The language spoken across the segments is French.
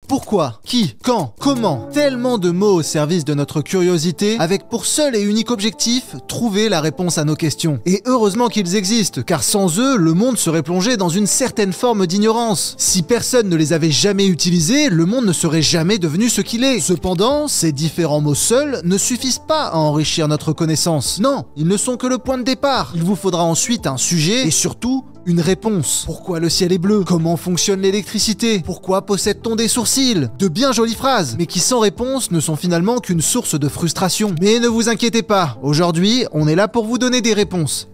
Pourquoi? Qui? Quand? Comment? Tellement de mots au service de notre curiosité, avec pour seul et unique objectif, trouver la réponse à nos questions. Et heureusement qu'ils existent, car sans eux, le monde serait plongé dans une certaine forme d'ignorance. Si personne ne les avait jamais utilisés, le monde ne serait jamais devenu ce qu'il est. Cependant, ces différents mots seuls ne suffisent pas à enrichir notre connaissance. Non, ils ne sont que le point de départ. Il vous faudra ensuite un sujet et surtout une réponse. Pourquoi le ciel est bleu? Comment fonctionne l'électricité? Pourquoi possède-t-on des sourcils? De bien jolies phrases, mais qui sans réponse ne sont finalement qu'une source de frustration. Mais ne vous inquiétez pas, aujourd'hui, on est là pour vous donner des réponses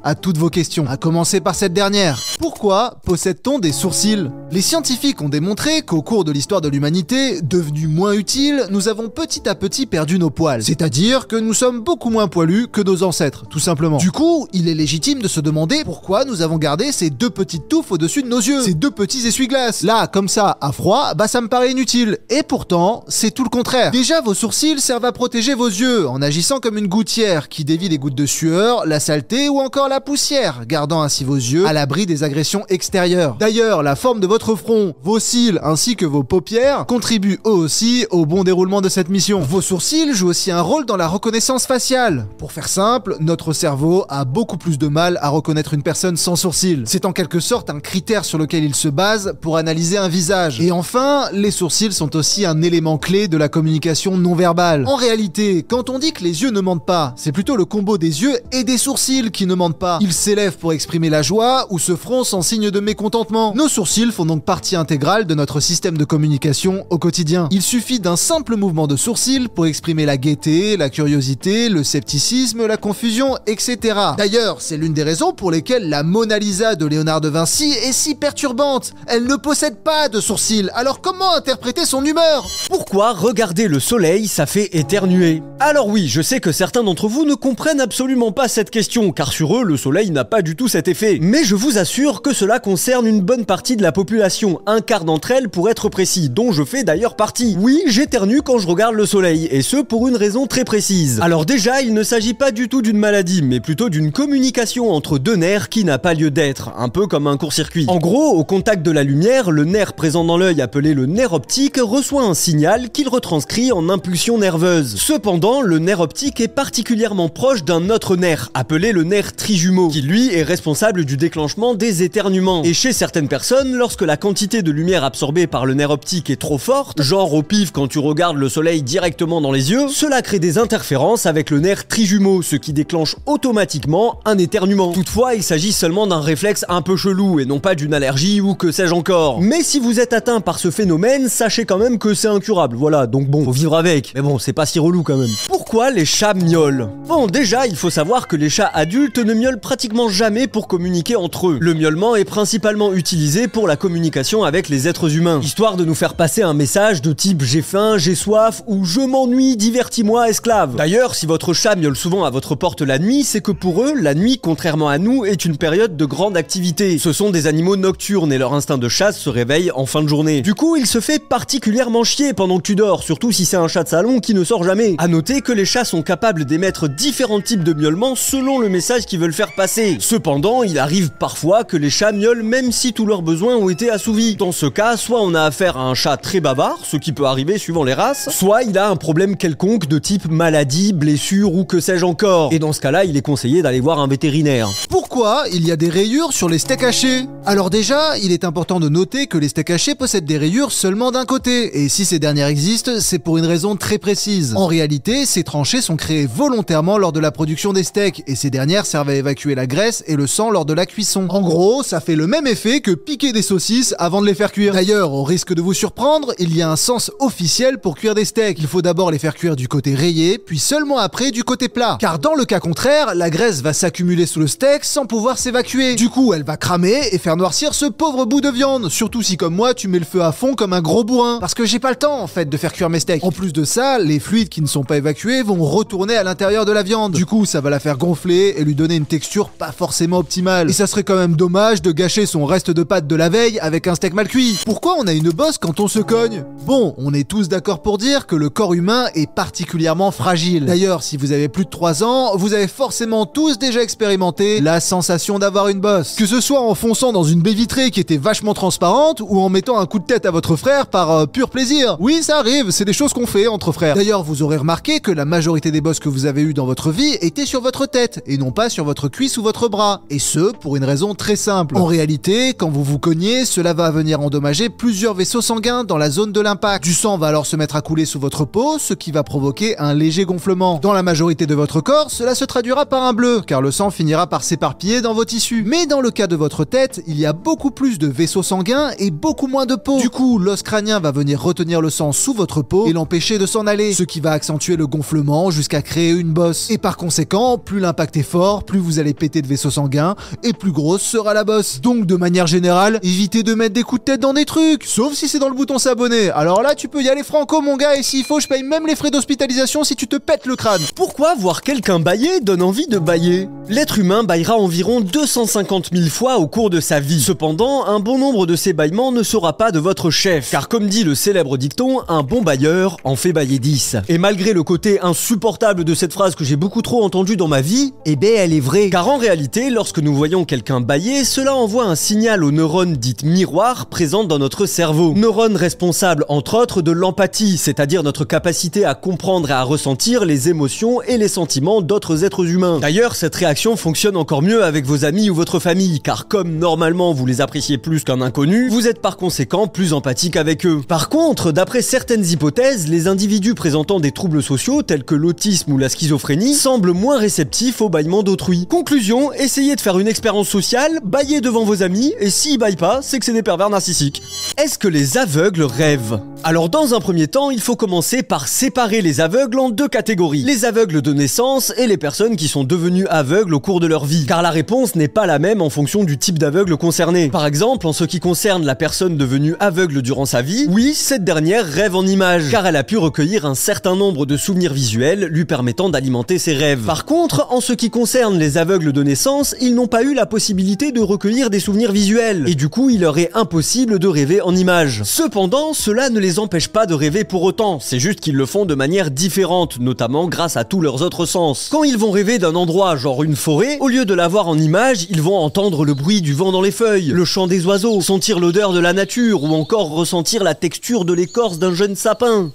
à toutes vos questions, à commencer par cette dernière. Pourquoi possède-t-on des sourcils? Les scientifiques ont démontré qu'au cours de l'histoire de l'humanité, devenus moins utiles, nous avons petit à petit perdu nos poils. C'est-à-dire que nous sommes beaucoup moins poilus que nos ancêtres, tout simplement. Du coup, il est légitime de se demander pourquoi nous avons gardé ces deux petites touffes au-dessus de nos yeux, ces deux petits essuie-glaces. Là, comme ça, à froid, bah ça me paraît inutile. Et pourtant, c'est tout le contraire. Déjà, vos sourcils servent à protéger vos yeux, en agissant comme une gouttière qui dévie les gouttes de sueur, la saleté ou encore la poussière, gardant ainsi vos yeux à l'abri des agressions extérieures. D'ailleurs, la forme de votre front, vos cils ainsi que vos paupières contribuent eux aussi au bon déroulement de cette mission. Vos sourcils jouent aussi un rôle dans la reconnaissance faciale. Pour faire simple, notre cerveau a beaucoup plus de mal à reconnaître une personne sans sourcils. C'est en quelque sorte un critère sur lequel il se base pour analyser un visage. Et enfin, les sourcils sont aussi un élément clé de la communication non verbale. En réalité, quand on dit que les yeux ne mentent pas, c'est plutôt le combo des yeux et des sourcils qui ne mentent pas. Ils s'élèvent pour exprimer la joie ou se froncent en signe de mécontentement. Nos sourcils font donc partie intégrale de notre système de communication au quotidien. Il suffit d'un simple mouvement de sourcils pour exprimer la gaieté, la curiosité, le scepticisme, la confusion, etc. D'ailleurs, c'est l'une des raisons pour lesquelles la Mona Lisa de Léonard de Vinci est si perturbante. Elle ne possède pas de sourcils, alors comment interpréter son humeur? Pourquoi regarder le soleil, ça fait éternuer? Alors oui, je sais que certains d'entre vous ne comprennent absolument pas cette question, car sur eux, le soleil n'a pas du tout cet effet. Mais je vous assure que cela concerne une bonne partie de la population, un quart d'entre elles pour être précis, dont je fais d'ailleurs partie. Oui, j'éternue quand je regarde le soleil, et ce pour une raison très précise. Alors déjà, il ne s'agit pas du tout d'une maladie, mais plutôt d'une communication entre deux nerfs qui n'a pas lieu d'être, un peu comme un court-circuit. En gros, au contact de la lumière, le nerf présent dans l'œil appelé le nerf optique reçoit un signal qu'il retranscrit en impulsion nerveuse. Cependant, le nerf optique est particulièrement proche d'un autre nerf, appelé le nerf trijumeau, qui lui est responsable du déclenchement des éternuements. Et chez certaines personnes, lorsque la quantité de lumière absorbée par le nerf optique est trop forte, genre au pif quand tu regardes le soleil directement dans les yeux, cela crée des interférences avec le nerf trijumeau, ce qui déclenche automatiquement un éternuement. Toutefois, il s'agit seulement d'un réflexe un peu chelou et non pas d'une allergie ou que sais-je encore. Mais si vous êtes atteint par ce phénomène, sachez quand même que c'est incurable, voilà, donc bon, faut vivre avec. Mais bon, c'est pas si relou quand même. Pourquoi les chats miaulent? Bon, déjà, il faut savoir que les chats adultes ne miaulent pratiquement jamais pour communiquer entre eux. Le miaulement est principalement utilisé pour la communication avec les êtres humains, histoire de nous faire passer un message de type j'ai faim, j'ai soif ou je m'ennuie, divertis-moi, esclave. D'ailleurs, si votre chat miaule souvent à votre porte la nuit, c'est que pour eux, la nuit, contrairement à nous, est une période de grande activité. Ce sont des animaux nocturnes et leur instinct de chasse se réveille en fin de journée. Du coup, il se fait particulièrement chier pendant que tu dors, surtout si c'est un chat de salon qui ne sort jamais. À noter que les chats sont capables d'émettre différents types de miaulements selon le message qu'ils veulent faire passer. Cependant, il arrive parfois que les chats miaulent même si tous leurs besoins ont été assouvis. Dans ce cas, soit on a affaire à un chat très bavard, ce qui peut arriver suivant les races, soit il a un problème quelconque de type maladie, blessure ou que sais-je encore. Et dans ce cas-là, il est conseillé d'aller voir un vétérinaire. Pourquoi il y a des rayures sur les steaks hachés? Alors déjà, il est important de noter que les steaks hachés possèdent des rayures seulement d'un côté, et si ces dernières existent, c'est pour une raison très précise. En réalité, ces tranchées sont créées volontairement lors de la production des steaks, et ces dernières servent à évacuer la graisse et le sang lors de la cuisson. En gros, ça fait le même effet que piquer des saucisses avant de les faire cuire. D'ailleurs, au risque de vous surprendre, il y a un sens officiel pour cuire des steaks. Il faut d'abord les faire cuire du côté rayé, puis seulement après du côté plat. Car dans le cas contraire, la graisse va s'accumuler sous le steak sans pouvoir s'évacuer. Du coup, elle va cramer et faire noircir ce pauvre bout de viande, surtout si comme moi, tu mets le feu à fond comme un gros bourrin. Parce que j'ai pas le temps en fait de faire cuire mes steaks. En plus de ça, les fluides qui ne sont pas évacués vont retourner à l'intérieur de la viande. Du coup, ça va la faire gonfler et lui donner une texture pas forcément optimale. Et ça serait quand même dommage de gâcher son reste de pâte de la veille avec un steak mal cuit. Pourquoi on a une bosse quand on se cogne? Bon, on est tous d'accord pour dire que le corps humain est particulièrement fragile. D'ailleurs, si vous avez plus de 3 ans, vous avez forcément tous déjà expérimenté la sensation d'avoir avoir une bosse. Que ce soit en fonçant dans une baie vitrée qui était vachement transparente ou en mettant un coup de tête à votre frère par pur plaisir. Oui, ça arrive, c'est des choses qu'on fait entre frères. D'ailleurs, vous aurez remarqué que la majorité des bosses que vous avez eues dans votre vie étaient sur votre tête et non pas sur votre cuisse ou votre bras. Et ce, pour une raison très simple. En réalité, quand vous vous cognez, cela va venir endommager plusieurs vaisseaux sanguins dans la zone de l'impact. Du sang va alors se mettre à couler sous votre peau, ce qui va provoquer un léger gonflement. Dans la majorité de votre corps, cela se traduira par un bleu, car le sang finira par s'éparpiller dans vos tissus. Mais dans le cas de votre tête, il y a beaucoup plus de vaisseaux sanguins et beaucoup moins de peau. Du coup, l'os crânien va venir retenir le sang sous votre peau et l'empêcher de s'en aller, ce qui va accentuer le gonflement jusqu'à créer une bosse. Et par conséquent, plus l'impact est fort, plus vous allez péter de vaisseaux sanguins et plus grosse sera la bosse. Donc de manière générale, évitez de mettre des coups de tête dans des trucs, sauf si c'est dans le bouton s'abonner. Alors là, tu peux y aller franco mon gars, et s'il faut, je paye même les frais d'hospitalisation si tu te pètes le crâne. Pourquoi voir quelqu'un bâiller donne envie de bâiller? L'être humain bâillera environ 250 000 fois au cours de sa vie. Cependant, un bon nombre de ces bâillements ne sera pas de votre chef, car comme dit le célèbre dicton, un bon bailleur en fait bâiller 10. Et malgré le côté insupportable de cette phrase que j'ai beaucoup trop entendue dans ma vie, eh ben elle est vraie. Car en réalité, lorsque nous voyons quelqu'un bâiller, cela envoie un signal aux neurones dites miroirs présentes dans notre cerveau. Neurones responsables entre autres de l'empathie, c'est-à-dire notre capacité à comprendre et à ressentir les émotions et les sentiments d'autres êtres humains. D'ailleurs, cette réaction fonctionne encore mieux avec vos amis ou votre famille, car comme normalement vous les appréciez plus qu'un inconnu, vous êtes par conséquent plus empathique avec eux. Par contre, d'après certaines hypothèses, les individus présentant des troubles sociaux tels que l'autisme ou la schizophrénie semblent moins réceptifs au bâillement d'autrui. Conclusion, essayez de faire une expérience sociale, bâillez devant vos amis, et s'ils bâillent pas, c'est que c'est des pervers narcissiques. Est-ce que les aveugles rêvent? Alors dans un premier temps, il faut commencer par séparer les aveugles en deux catégories. Les aveugles de naissance et les personnes qui sont devenues aveugles au cours de leur vie. Car la réponse n'est pas la même en fonction du type d'aveugle concerné. Par exemple, en ce qui concerne la personne devenue aveugle durant sa vie, oui, cette dernière rêve en images, car elle a pu recueillir un certain nombre de souvenirs visuels lui permettant d'alimenter ses rêves. Par contre, en ce qui concerne les aveugles de naissance, ils n'ont pas eu la possibilité de recueillir des souvenirs visuels, et du coup il leur est impossible de rêver en images. Cependant, cela ne les empêche pas de rêver pour autant, c'est juste qu'ils le font de manière différente, notamment grâce à tous leurs autres sens. Quand ils vont rêver d'un endroit genre une forêt, au lieu de la voir en image, ils vont entendre le bruit du vent dans les feuilles, le chant des oiseaux, sentir l'odeur de la nature ou encore ressentir la texture de l'écorce d'un jeune sapin.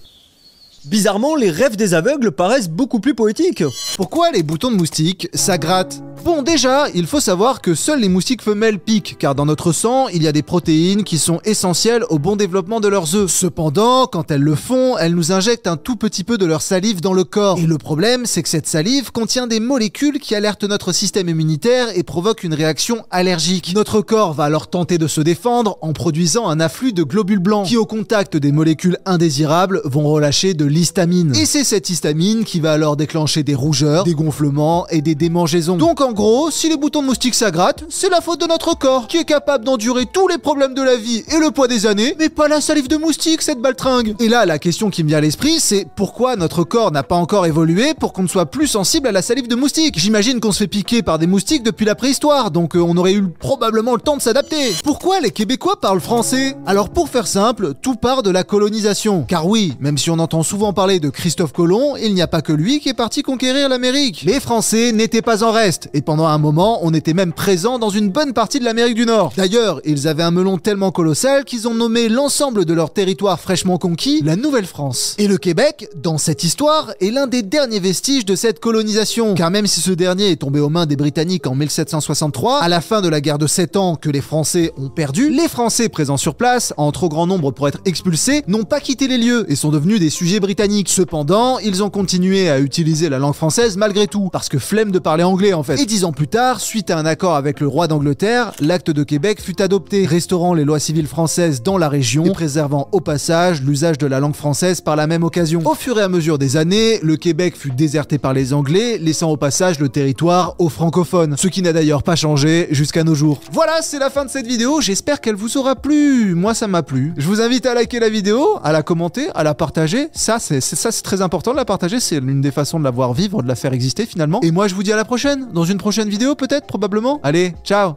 Bizarrement, les rêves des aveugles paraissent beaucoup plus poétiques. Pourquoi les boutons de moustiques, ça gratte? Bon, déjà, il faut savoir que seuls les moustiques femelles piquent, car dans notre sang, il y a des protéines qui sont essentielles au bon développement de leurs œufs. Cependant, quand elles le font, elles nous injectent un tout petit peu de leur salive dans le corps. Et le problème, c'est que cette salive contient des molécules qui alertent notre système immunitaire et provoquent une réaction allergique. Notre corps va alors tenter de se défendre en produisant un afflux de globules blancs, qui au contact des molécules indésirables vont relâcher de l'histamine. Et c'est cette histamine qui va alors déclencher des rougeurs, des gonflements et des démangeaisons. Donc en gros, si les boutons de moustique ça gratte, c'est la faute de notre corps, qui est capable d'endurer tous les problèmes de la vie et le poids des années, mais pas la salive de moustique, cette baltringue. Et là, la question qui me vient à l'esprit, c'est pourquoi notre corps n'a pas encore évolué pour qu'on ne soit plus sensible à la salive de moustique? J'imagine qu'on se fait piquer par des moustiques depuis la préhistoire, donc on aurait eu probablement le temps de s'adapter. Pourquoi les Québécois parlent français? Alors pour faire simple, tout part de la colonisation. Car oui, même si on entend souvent parler de Christophe Colomb, il n'y a pas que lui qui est parti conquérir l'Amérique. Les Français n'étaient pas en reste, et pendant un moment, on était même présent dans une bonne partie de l'Amérique du Nord. D'ailleurs, ils avaient un melon tellement colossal qu'ils ont nommé l'ensemble de leur territoire fraîchement conquis la Nouvelle-France. Et le Québec, dans cette histoire, est l'un des derniers vestiges de cette colonisation, car même si ce dernier est tombé aux mains des Britanniques en 1763, à la fin de la guerre de 7 ans que les Français ont perdu, les Français présents sur place, en trop grand nombre pour être expulsés, n'ont pas quitté les lieux et sont devenus des sujets britanniques. Cependant, ils ont continué à utiliser la langue française malgré tout, parce que flemme de parler anglais en fait. Et 10 ans plus tard, suite à un accord avec le roi d'Angleterre, l'acte de Québec fut adopté, restaurant les lois civiles françaises dans la région et préservant au passage l'usage de la langue française par la même occasion. Au fur et à mesure des années, le Québec fut déserté par les Anglais, laissant au passage le territoire aux francophones, ce qui n'a d'ailleurs pas changé jusqu'à nos jours. Voilà, c'est la fin de cette vidéo, j'espère qu'elle vous aura plu. Moi ça m'a plu. Je vous invite à liker la vidéo, à la commenter, à la partager. Ça c'est très important de la partager, c'est l'une des façons de la voir vivre, de la faire exister finalement. Et moi je vous dis à la prochaine, dans une prochaine vidéo peut-être, probablement. Allez, ciao!